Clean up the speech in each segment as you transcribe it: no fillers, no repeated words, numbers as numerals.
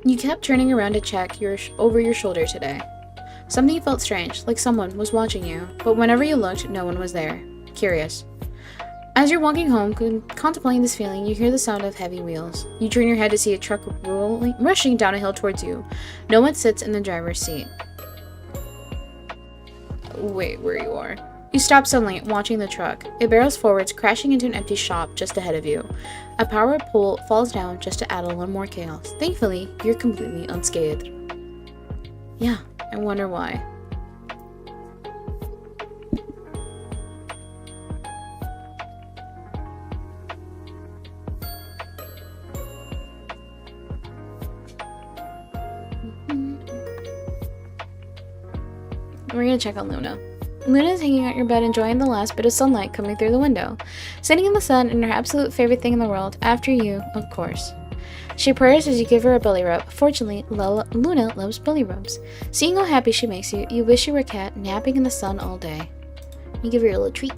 You kept turning around to check over your shoulder today. Something felt strange, like someone was watching you, but whenever you looked, no one was there. Curious. As you're walking home, contemplating this feeling, you hear the sound of heavy wheels. You turn your head to see a truck rushing down a hill towards you. No one sits in the driver's seat. Wait, where you are. You stop suddenly, watching the truck. It barrels forwards, crashing into an empty shop just ahead of you. A power pole falls down just to add a little more chaos. Thankfully, you're completely unscathed. Yeah, I wonder why. We're gonna check on Luna. Luna is hanging out your bed, enjoying the last bit of sunlight coming through the window. Sitting in the sun and her absolute favorite thing in the world, after you, of course. She purrs as you give her a belly rub. Fortunately, Luna loves belly rubs. Seeing how happy she makes you, you wish you were a cat napping in the sun all day. You give her a little treat.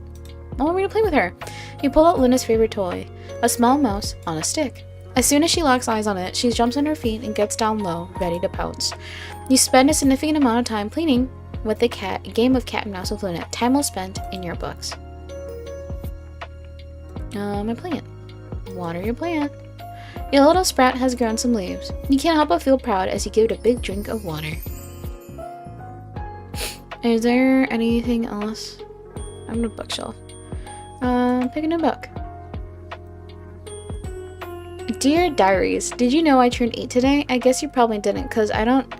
I want me to play with her. You pull out Luna's favorite toy, a small mouse on a stick. As soon as she locks eyes on it, she jumps on her feet and gets down low, ready to pounce. You spend a significant amount of time playing with the cat, a game of cat and mouse with Luna. Time well spent in your books. My plant. Water your plant. Your little sprout has grown some leaves. You can't help but feel proud as you give it a big drink of water. Is there anything else? I'm on a bookshelf. Pick a new book. Dear Diaries, did you know I turned 8 today? I guess you probably didn't, because I don't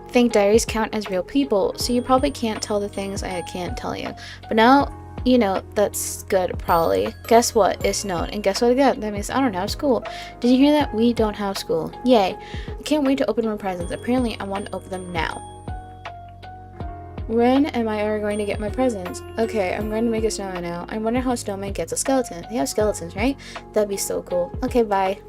think diaries count as real people, so you probably can't tell the things I can't tell you. But now, you know, that's good, probably. Guess what? It's known. And guess what again? That means I don't have school. Did you hear that? We don't have school. Yay. I can't wait to open my presents. Apparently, I want to open them now. When am I ever going to get my presents? Okay, I'm going to make a snowman now. I wonder how a snowman gets a skeleton. They have skeletons, right? That'd be so cool. Okay, bye.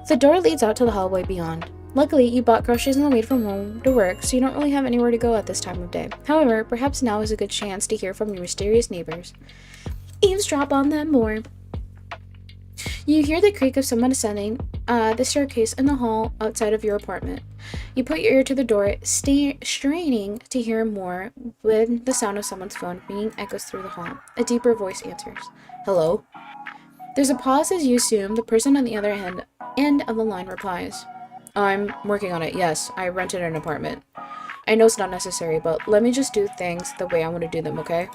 The door leads out to the hallway beyond. Luckily, you bought groceries on the way from home to work, so you don't really have anywhere to go at this time of day. However, perhaps now is a good chance to hear from your mysterious neighbors. Eavesdrop on them more. You hear the creak of someone ascending the staircase in the hall outside of your apartment. You put your ear to the door, straining to hear more when the sound of someone's phone ringing echoes through the hall. A deeper voice answers. Hello? There's a pause as you assume the person on the other end of the line replies. I'm working on it, yes. I rented an apartment. I know it's not necessary, but let me just do things the way I want to do them, okay?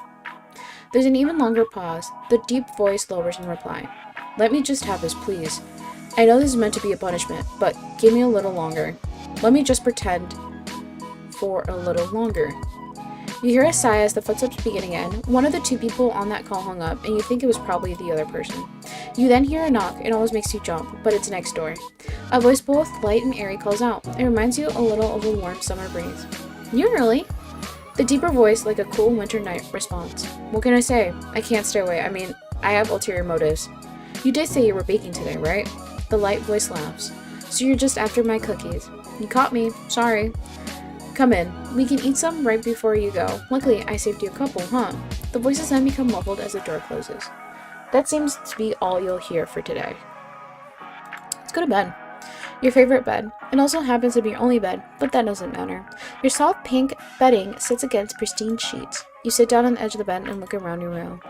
There's an even longer pause. The deep voice lowers in reply. Let me just have this, please. I know this is meant to be a punishment, but give me a little longer. Let me just pretend for a little longer. You hear a sigh as the footsteps begin again. One of the two people on that call hung up, and you think it was probably the other person. You then hear a knock. It almost makes you jump, but it's next door. A voice both light and airy calls out. It reminds you a little of a warm summer breeze. You're early. The deeper voice, like a cool winter night, responds. What can I say? I can't stay away. I mean, I have ulterior motives. You did say you were baking today, right? The light voice laughs. So you're just after my cookies. You caught me. Sorry. Come in. We can eat some right before you go. Luckily, I saved you a couple, huh? The voices then become muffled as the door closes. That seems to be all you'll hear for today. Let's go to bed. Your favorite bed. It also happens to be your only bed, but that doesn't matter. Your soft pink bedding sits against pristine sheets. You sit down on the edge of the bed and look around your room.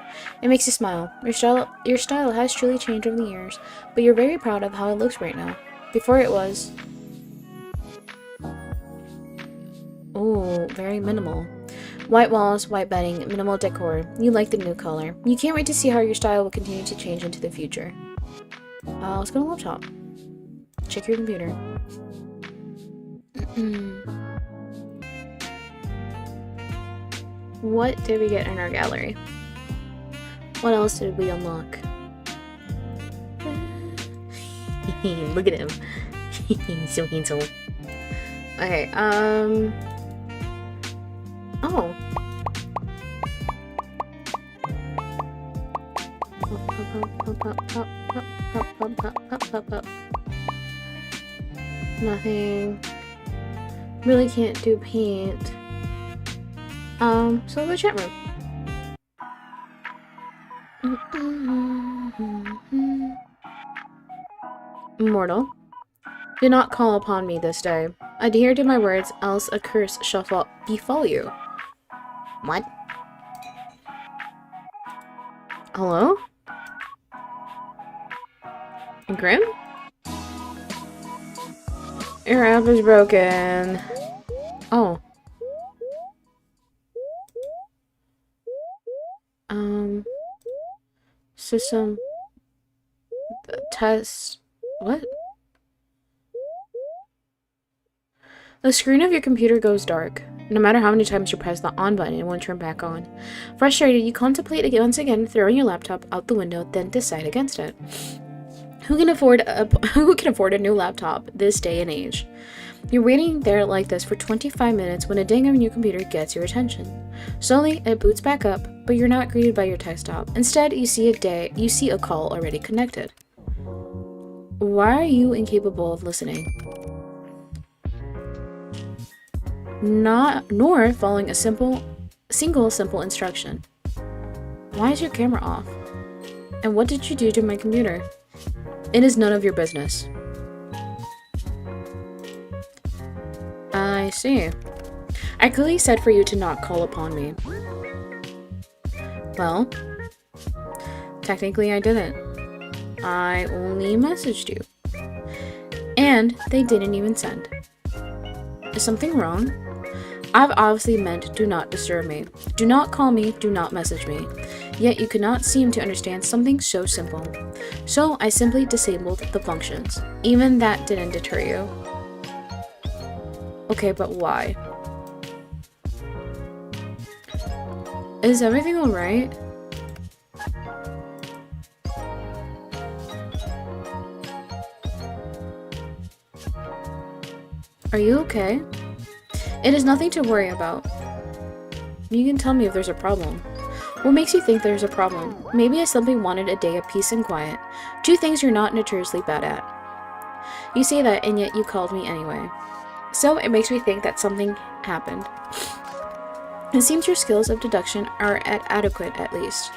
It makes you smile. Your style has truly changed over the years, but you're very proud of how it looks right now. Before it was... Ooh, very minimal. White walls, white bedding, minimal decor. You like the new color. You can't wait to see how your style will continue to change into the future. Let's go to laptop. Check your computer. What did we get in our gallery? What else did we unlock? Look at him. He's so handsome. Okay, oh. Nothing. Really can't do paint. So the chat room. Immortal. Do not call upon me this day. Adhere to my words, else a curse shall befall you. What? Hello? Grim? Your app is broken. Oh. System... Test... What? The screen of your computer goes dark. No matter how many times you press the on button, it won't turn back on. Frustrated, you contemplate once again throwing your laptop out the window, then decide against it. Who can afford a new laptop this day and age? You're waiting there like this for 25 minutes when a ding on your computer gets your attention. Slowly, it boots back up, but you're not greeted by your desktop. Instead, you see a call already connected. Why are you incapable of listening? Nor following a single simple instruction. Why is your camera off? And what did you do to my computer? It is none of your business. I see. I clearly said for you to not call upon me. Well, technically I didn't. I only messaged you. And they didn't even send. Is something wrong? I've obviously meant do not disturb me. Do not call me, do not message me. Yet you could not seem to understand something so simple. So I simply disabled the functions. Even that didn't deter you. Okay, but why? Is everything alright? Are you okay? It is nothing to worry about. You can tell me if there's a problem. What makes you think there's a problem? Maybe I simply wanted a day of peace and quiet. Two things you're not notoriously bad at. You say that, and yet you called me anyway. So it makes me think that something happened. It seems your skills of deduction are adequate, at least.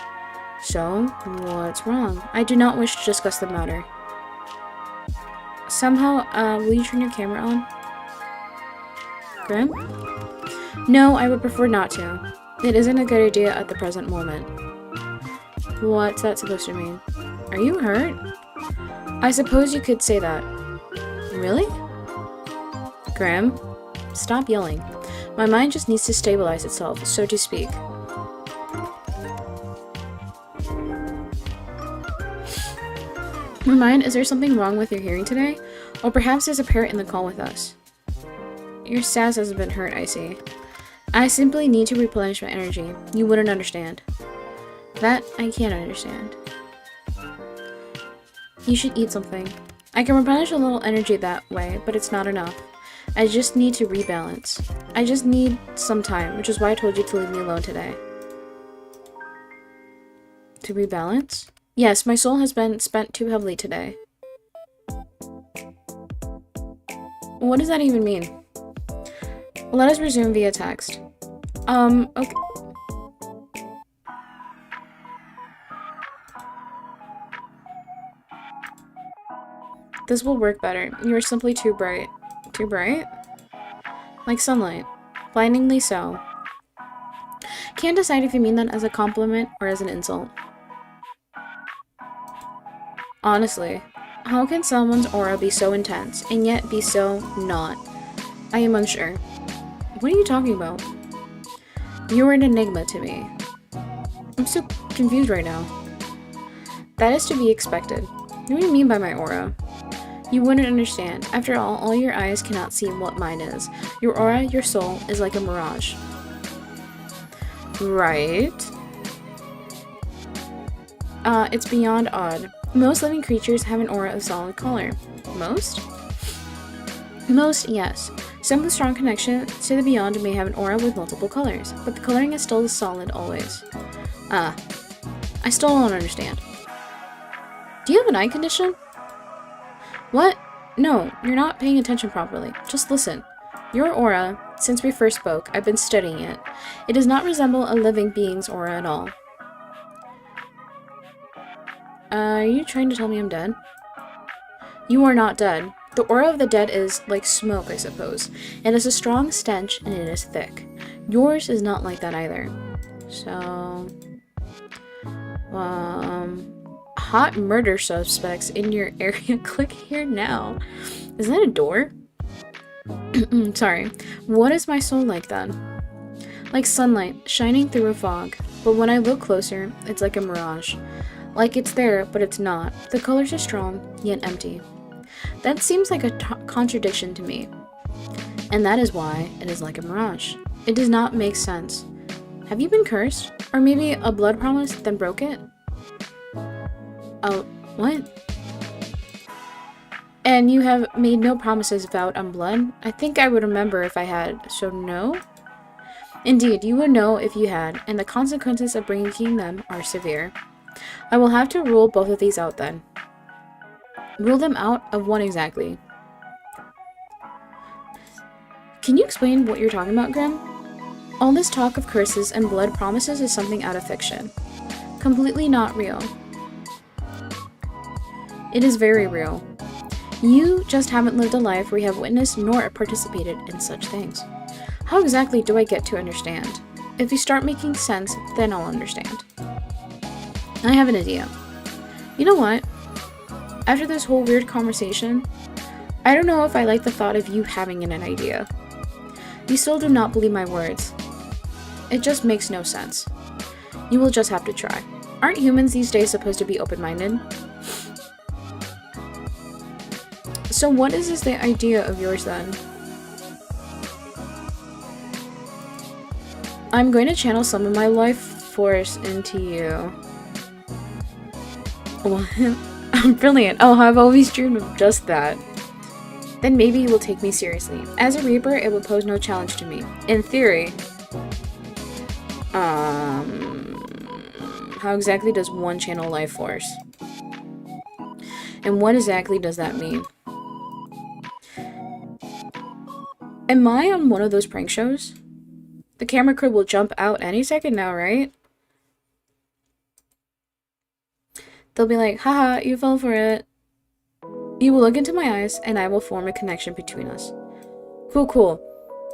So, what's wrong? I do not wish to discuss the matter. Somehow, will you turn your camera on? Grim? No, I would prefer not to. It isn't a good idea at the present moment. What's that supposed to mean? Are you hurt? I suppose you could say that. Really? Grim? Stop yelling. My mind just needs to stabilize itself, so to speak. My mind, is there something wrong with your hearing today? Or perhaps there's a parrot in the call with us. Your sass hasn't been hurt, I see. I simply need to replenish my energy. You wouldn't understand. That I can't understand. You should eat something. I can replenish a little energy that way, but it's not enough. I just need to rebalance. I just need some time, which is why I told you to leave me alone today. To rebalance? Yes, my soul has been spent too heavily today. What does that even mean? Let us resume via text. Okay. This will work better. You are simply too bright. Too bright? Like sunlight. Blindingly so. Can't decide if you mean that as a compliment or as an insult. Honestly, how can someone's aura be so intense and yet be so not? I am unsure. What are you talking about? You are an enigma to me. I'm so confused right now. That is to be expected. What do you mean by my aura? You wouldn't understand. After all your eyes cannot see what mine is. Your aura, your soul, is like a mirage. Right. It's beyond odd. Most living creatures have an aura of solid color. Most? Most, yes. Some with strong connection to the beyond may have an aura with multiple colors, but the coloring is still solid always. I still don't understand. Do you have an eye condition? What? No, you're not paying attention properly. Just listen. Your aura, since we first spoke, I've been studying it. It does not resemble a living being's aura at all. Are you trying to tell me I'm dead? You are not dead. The aura of the dead is like smoke, I suppose. It has a strong stench and it is thick. Yours is not like that either. So, hot murder suspects in your area. Click here now. Is that a door? Sorry. What is my soul like then? Like sunlight shining through a fog. But when I look closer, it's like a mirage. Like it's there, but it's not. The colors are strong, yet empty. That seems like a contradiction to me. And that is why it is like a mirage. It does not make sense. Have you been cursed? Or maybe a blood promise, then broke it? Oh, what? And you have made no promises vowed on blood? I think I would remember if I had, so no? Indeed, you would know if you had, and the consequences of breaking them are severe. I will have to rule both of these out then. Rule them out of what exactly? Can you explain what you're talking about, Grim? All this talk of curses and blood promises is something out of fiction. Completely not real. It is very real. You just haven't lived a life where you have witnessed nor participated in such things. How exactly do I get to understand? If you start making sense, then I'll understand. I have an idea. You know what? After this whole weird conversation, I don't know if I like the thought of you having an idea. You still do not believe my words. It just makes no sense. You will just have to try. Aren't humans these days supposed to be open-minded? So what is this the idea of yours then? I'm going to channel some of my life force into you. What? Brilliant. Oh, I've always dreamed of just that. Then maybe you will take me seriously. As a Reaper, it would pose no challenge to me. In theory. How exactly does one channel life force? And what exactly does that mean? Am I on one of those prank shows? The camera crew will jump out any second now, right? They'll be like, haha, you fell for it. You will look into my eyes, and I will form a connection between us. Cool, cool.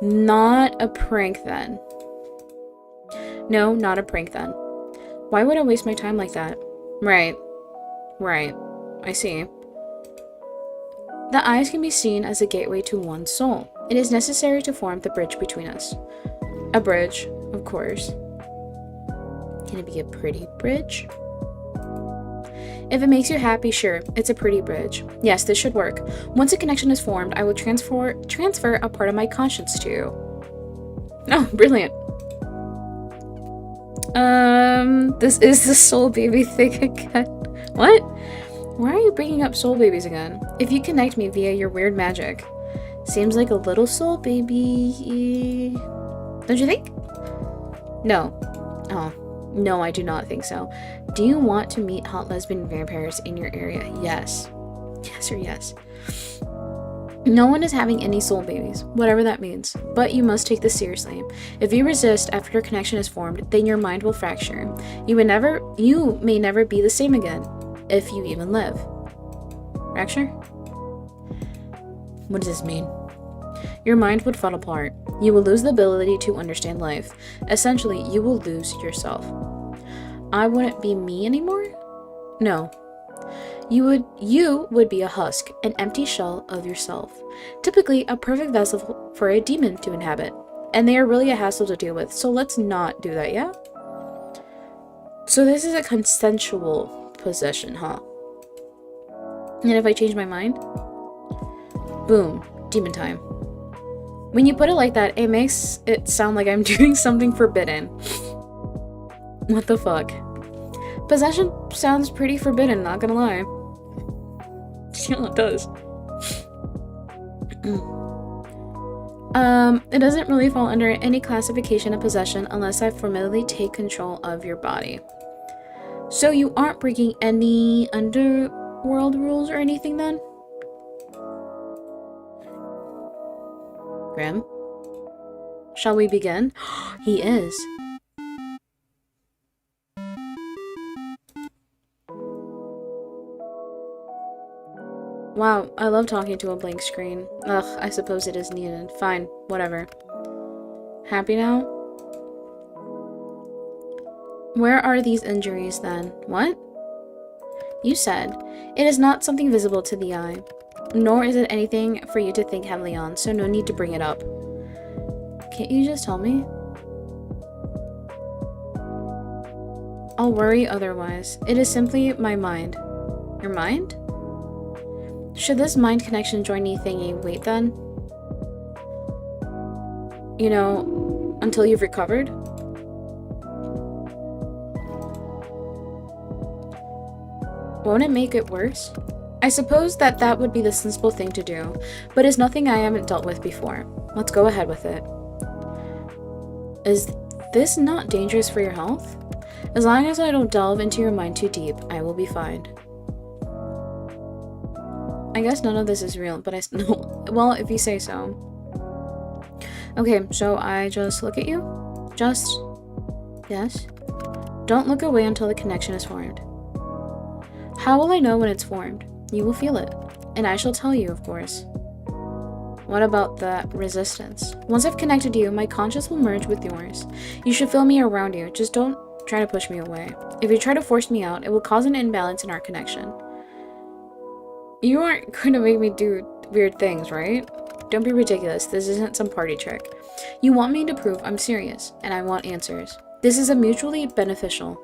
Not a prank then. No, not a prank then. Why would I waste my time like that? Right. Right. I see. The eyes can be seen as a gateway to one's soul. It is necessary to form the bridge between us. A bridge, of course. Can it be a pretty bridge? If it makes you happy, sure, it's a pretty bridge. Yes, this should work. Once a connection is formed, I will transfer a part of my conscience to you. Oh, brilliant. This is the soul baby thing again. What? Why are you bringing up soul babies again? If you connect me via your weird magic. Seems like a little soul baby. Don't you think? No. Oh. No, I do not think so. Do you want to meet hot lesbian vampires in your area? Yes. Yes or yes. No one is having any soul babies, whatever that means. But you must take this seriously. If you resist after your connection is formed, then your mind will fracture. You may never be the same again, if you even live. Fracture? What does this mean? Your mind would fall apart. You will lose the ability to understand life. Essentially, you will lose yourself. I wouldn't be me anymore? No. You would be a husk, an empty shell of yourself. Typically, a perfect vessel for a demon to inhabit. And they are really a hassle to deal with, so let's not do that, yeah? So this is a consensual possession, huh? And if I change my mind? Boom. Demon time. When you put it like that, it makes it sound like I'm doing something forbidden. What the fuck? Possession sounds pretty forbidden, not gonna lie. Yeah, it does. It doesn't really fall under any classification of possession unless I formally take control of your body. So you aren't breaking any underworld rules or anything then? Grim? Shall we begin? He is. Wow, I love talking to a blank screen. Ugh, I suppose it is needed. Fine, whatever. Happy now? Where are these injuries then? What? You said, it is not something visible to the eye, nor is it anything for you to think heavily on, so no need to bring it up. Can't you just tell me? I'll worry otherwise. It is simply my mind. Your mind? Should this mind connection join me thingy wait then? You know, until you've recovered? Won't it make it worse? I suppose that would be the sensible thing to do, but it's nothing I haven't dealt with before. Let's go ahead with it. Is this not dangerous for your health? As long as I don't delve into your mind too deep, I will be fine. I guess none of this is real, but no. Well, if you say so. Okay, so I just look at you? Just... Yes? Don't look away until the connection is formed. How will I know when it's formed? You will feel it. And I shall tell you, of course. What about that resistance? Once I've connected you, my conscience will merge with yours. You should feel me around you. Just don't try to push me away. If you try to force me out, it will cause an imbalance in our connection. You aren't going to make me do weird things, right? Don't be ridiculous. This isn't some party trick. You want me to prove I'm serious, and I want answers. This is a mutually beneficial.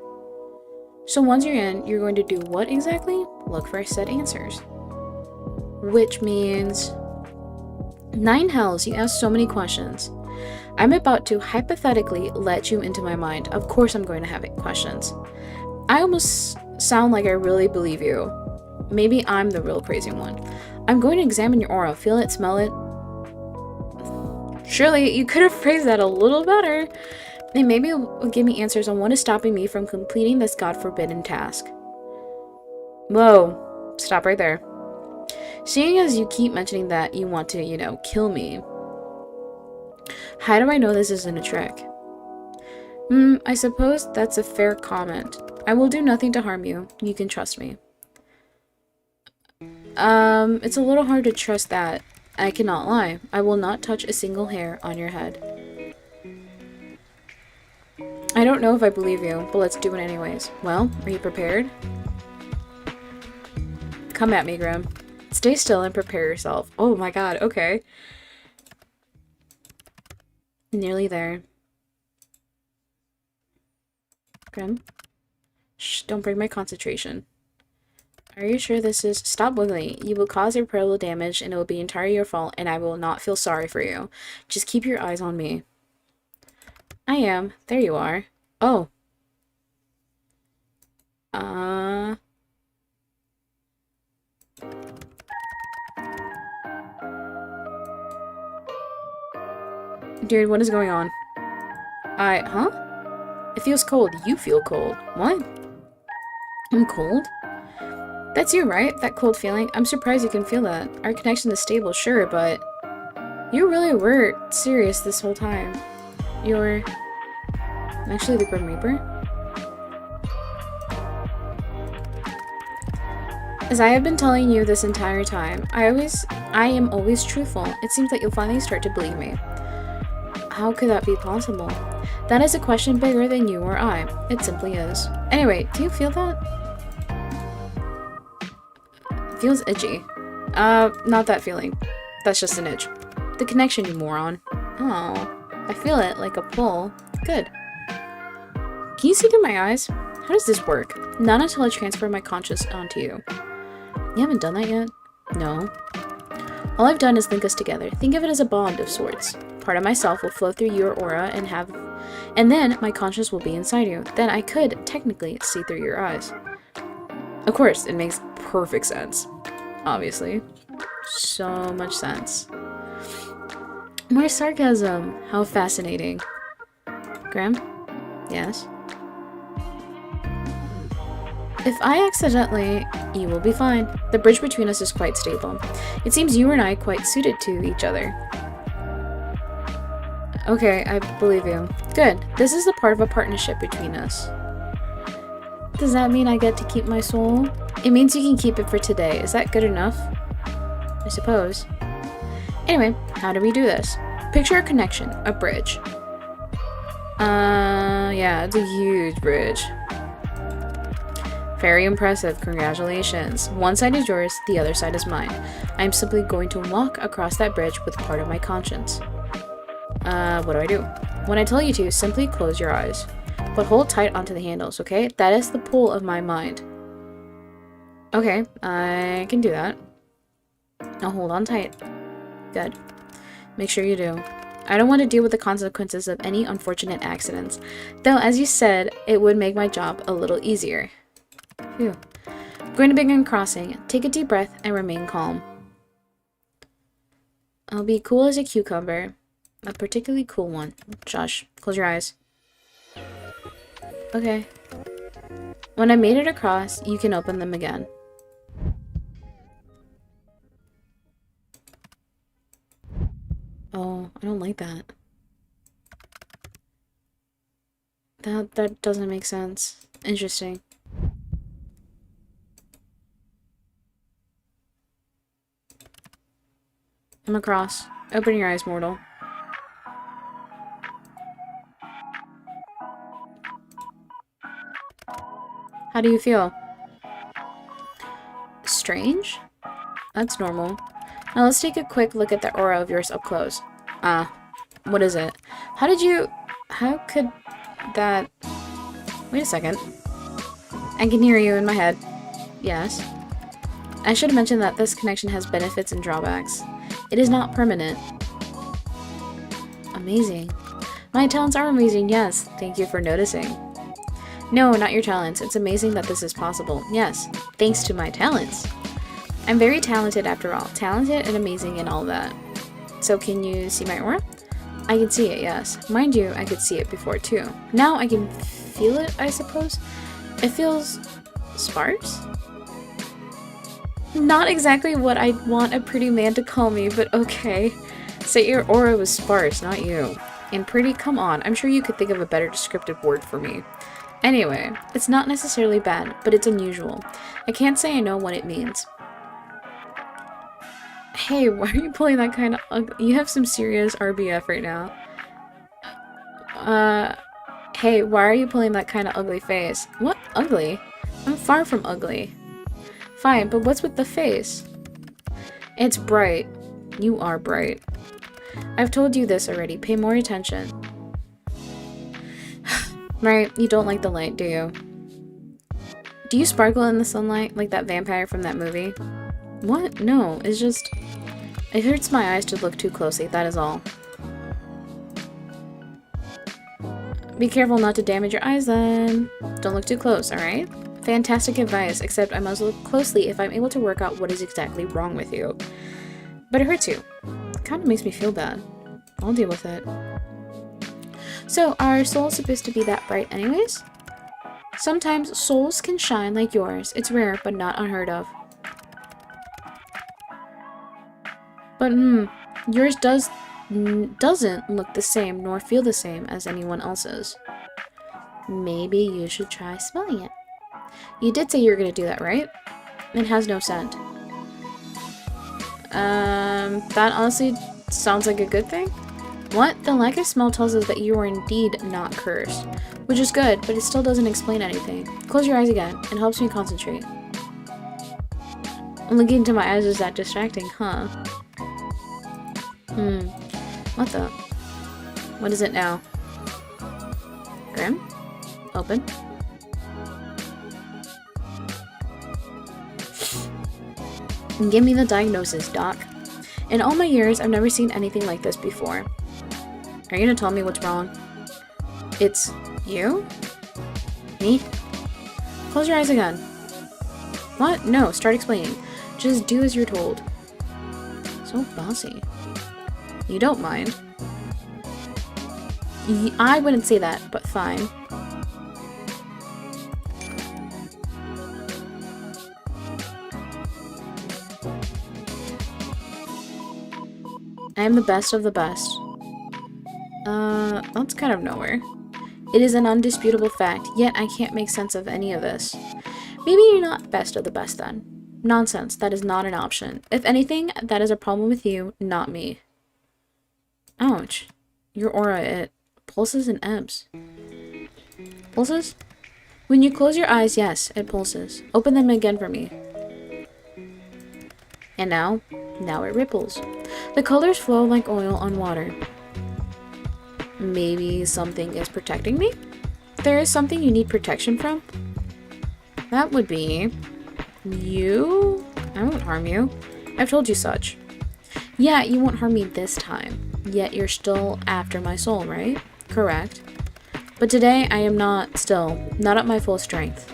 So once you're in, you're going to do what exactly? Look for said answers. Which means... 9 hells, you ask so many questions. I'm about to hypothetically let you into my mind. Of course I'm going to have questions. I almost sound like I really believe you. Maybe I'm the real crazy one. I'm going to examine your aura, feel it, smell it. Surely you could have phrased that a little better. And maybe it will give me answers on what is stopping me from completing this God-forbidden task. Whoa, stop right there. Seeing as you keep mentioning that you want to, kill me, how do I know this isn't a trick? I suppose that's a fair comment. I will do nothing to harm you. You can trust me. It's a little hard to trust that. I cannot lie. I will not touch a single hair on your head. I don't know if I believe you, but let's do it anyways. Well, are you prepared? Come at me, Grim. Stay still and prepare yourself. Oh my god, okay. Nearly there. Grim? Shh, don't break my concentration. Are you sure this is... Stop wiggling. You will cause irreparable damage and it will be entirely your fault and I will not feel sorry for you. Just keep your eyes on me. I am. There you are. Oh. Dude, what is going on? Huh? It feels cold. You feel cold. What? I'm cold? That's you, right? That cold feeling? I'm surprised you can feel that. Our connection is stable, sure, but... You really were serious this whole time. You're... actually the Grim Reaper? As I have been telling you this entire time, I am always truthful. It seems that you'll finally start to believe me. How could that be possible? That is a question bigger than you or I. It simply is. Anyway, do you feel that? It feels itchy. Not that feeling. That's just an itch. The connection, you moron. Oh, I feel it like a pull. Good. Can you see through my eyes? How does this work? Not until I transfer my conscience onto you. You haven't done that yet? No. All I've done is link us together. Think of it as a bond of sorts. Part of myself will flow through your aura and then my conscience will be inside you. Then I could technically see through your eyes. Of course, it makes perfect sense. Obviously. So much sense. More sarcasm. How fascinating. Graham? Yes? If I accidentally, you will be fine. The bridge between us is quite stable. It seems you and I quite suited to each other. Okay, I believe you. Good. This is the part of a partnership between us. Does that mean I get to keep my soul? It means you can keep it for today. Is that good enough? I suppose. Anyway, how do we do this? Picture a connection, a bridge. Yeah, it's a huge bridge. Very impressive, congratulations. One side is yours, the other side is mine. I'm simply going to walk across that bridge with part of my conscience. What do I do? When I tell you to, simply close your eyes. But hold tight onto the handles, okay? That is the pull of my mind. Okay, I can do that. Now hold on tight. Good. Make sure you do. I don't want to deal with the consequences of any unfortunate accidents. Though, as you said, it would make my job a little easier. Phew. I'm going to begin crossing. Take a deep breath and remain calm. I'll be cool as a cucumber. A particularly cool one. Shush. Close your eyes. Okay. When I made it across, you can open them again. Oh, I don't like that. That doesn't make sense. Interesting. I'm across. Open your eyes, mortal. How do you feel? Strange? That's normal. Now let's take a quick look at the aura of yours up close. What is it? How could that... Wait a second. I can hear you in my head. Yes. I should have mentioned that this connection has benefits and drawbacks. It is not permanent. Amazing. My talents are amazing, yes. Thank you for noticing. No, not your talents. It's amazing that this is possible. Yes, thanks to my talents. I'm very talented after all. Talented and amazing and all that. So can you see my aura? I can see it, yes. Mind you, I could see it before too. Now I can feel it, I suppose. It feels sparse? Not exactly what I'd want a pretty man to call me, but okay. Say your aura was sparse, not you. And pretty, come on, I'm sure you could think of a better descriptive word for me. Anyway, it's not necessarily bad, but it's unusual. I can't say I know what it means. Hey, why are you pulling that kind of ugly? You have some serious RBF right now. Hey, why are you pulling that kind of ugly face? What? Ugly? I'm far from ugly. Fine, but what's with the face? It's bright. You are bright. I've told you this already. Pay more attention. Right, you don't like the light, do you? Do you sparkle in the sunlight like that vampire from that movie? What? No, it's just... It hurts my eyes to look too closely, that is all. Be careful not to damage your eyes then. Don't look too close, alright? Fantastic advice, except I must look closely if I'm able to work out what is exactly wrong with you. But it hurts you. It kind of makes me feel bad. I'll deal with it. So, are souls supposed to be that bright anyways? Sometimes souls can shine like yours. It's rare, but not unheard of. But, yours doesn't look the same nor feel the same as anyone else's. Maybe you should try smelling it. You did say you were going to do that, right? It has no scent. That honestly sounds like a good thing. What? The lack of smell tells us that you are indeed not cursed. Which is good, but it still doesn't explain anything. Close your eyes again. It helps me concentrate. Looking into my eyes is that distracting, huh? What the? What is it now? Grim? Open. Give me the diagnosis, Doc. In all my years, I've never seen anything like this before. Are you gonna tell me what's wrong? It's you? Me? Close your eyes again. What? No, start explaining. Just do as you're told. So bossy. You don't mind. I wouldn't say that, but fine. I am the best of the best. That's kind of nowhere. It is an undisputable fact, yet I can't make sense of any of this. Maybe you're not best of the best then. Nonsense. That is not an option. If anything, that is a problem with you, not me. Ouch. Your aura, it pulses and ebbs. Pulses? When you close your eyes, yes, it pulses. Open them again for me. And now it ripples. The colors flow like oil on water. Maybe something is protecting me? There is something you need protection from? That would be... you? I won't harm you. I've told you such. Yeah, you won't harm me this time. Yet you're still after my soul, right? Correct. But today I am not at my full strength.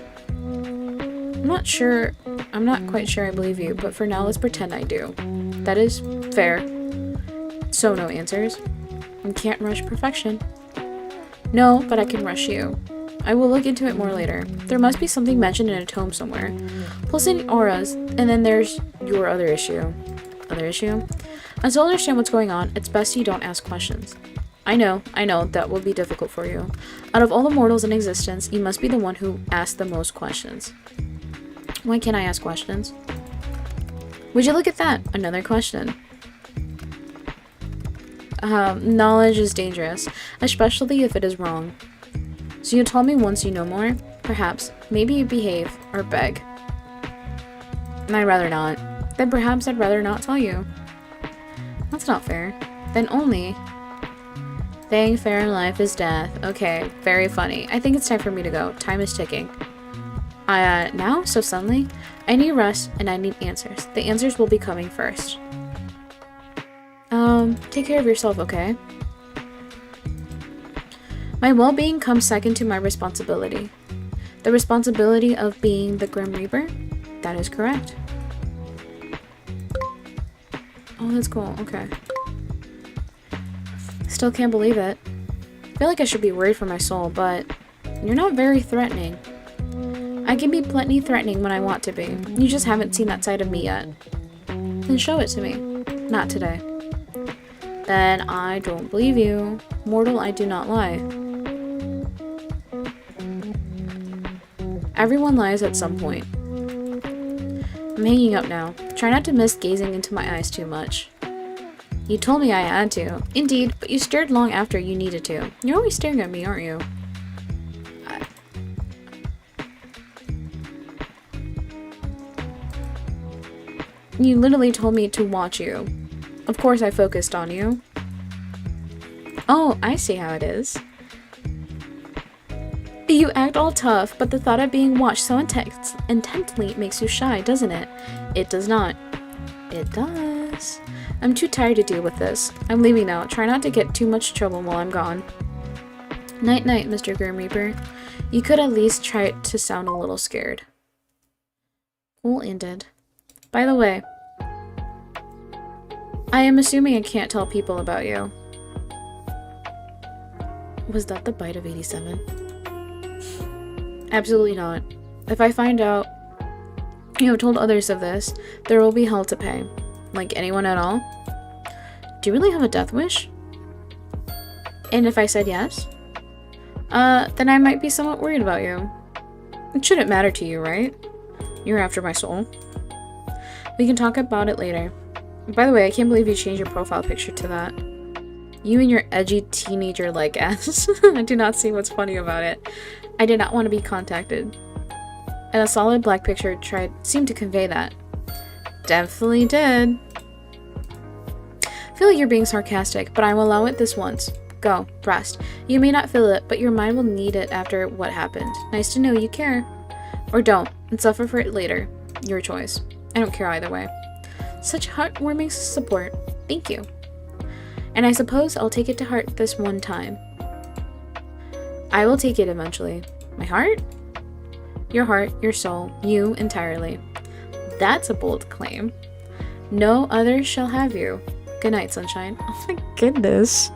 I'm not quite sure I believe you, but for now let's pretend I do. That is fair. So no answers. You can't rush perfection. No, but I can rush you. I will look into it more later. There must be something mentioned in a tome somewhere. Pulsing auras, and then there's your other issue. Other issue? Until I understand what's going on, it's best you don't ask questions. I know, that will be difficult for you. Out of all the mortals in existence, you must be the one who asks the most questions. Why can't I ask questions? Would you look at that? Another question. Knowledge is dangerous, especially if it is wrong. So you told me once you know more? Perhaps. Maybe you behave, or beg. And I'd rather not. Then perhaps I'd rather not tell you. That's not fair. Then only... Being fair in life is death. Okay, very funny. I think it's time for me to go. Time is ticking. Now? So suddenly? I need rest, and I need answers. The answers will be coming first. Take care of yourself, okay? My well-being comes second to my responsibility. The responsibility of being the Grim Reaper? That is correct. Oh, that's cool. Okay. Still can't believe it. I feel like I should be worried for my soul, but you're not very threatening. I can be plenty threatening when I want to be. You just haven't seen that side of me yet. Then show it to me. Not today. Then I don't believe you. Mortal, I do not lie. Everyone lies at some point. I'm hanging up now. Try not to miss gazing into my eyes too much. You told me I had to. Indeed, but you stared long after you needed to. You're always staring at me, aren't you? You literally told me to watch you. Of course I focused on you. Oh, I see how it is. You act all tough, but the thought of being watched so intently makes you shy, doesn't it? It does not. It does. I'm too tired to deal with this. I'm leaving now. Try not to get too much trouble while I'm gone. Night-night, Mr. Grim Reaper. You could at least try to sound a little scared. Cool ended. By the way, I am assuming I can't tell people about you. Was that the bite of 87? Absolutely not. If I find out you have told others of this, there will be hell to pay. Like anyone at all? Do you really have a death wish? And if I said yes? Then I might be somewhat worried about you. It shouldn't matter to you, right? You're after my soul. We can talk about it later. By the way, I can't believe you changed your profile picture to that. You and your edgy teenager-like ass. I do not see what's funny about it. I did not want to be contacted. And a solid black picture seemed to convey that. Definitely did. I feel like you're being sarcastic, but I will allow it this once. Go, rest. You may not feel it, but your mind will need it after what happened. Nice to know you care. Or don't, and suffer for it later. Your choice. I don't care either way. Such heartwarming support. Thank you. And I suppose I'll take it to heart this one time. I will take it eventually. My heart? Your heart, your soul, you entirely. That's a bold claim. No other shall have you. Good night, sunshine. Oh my goodness.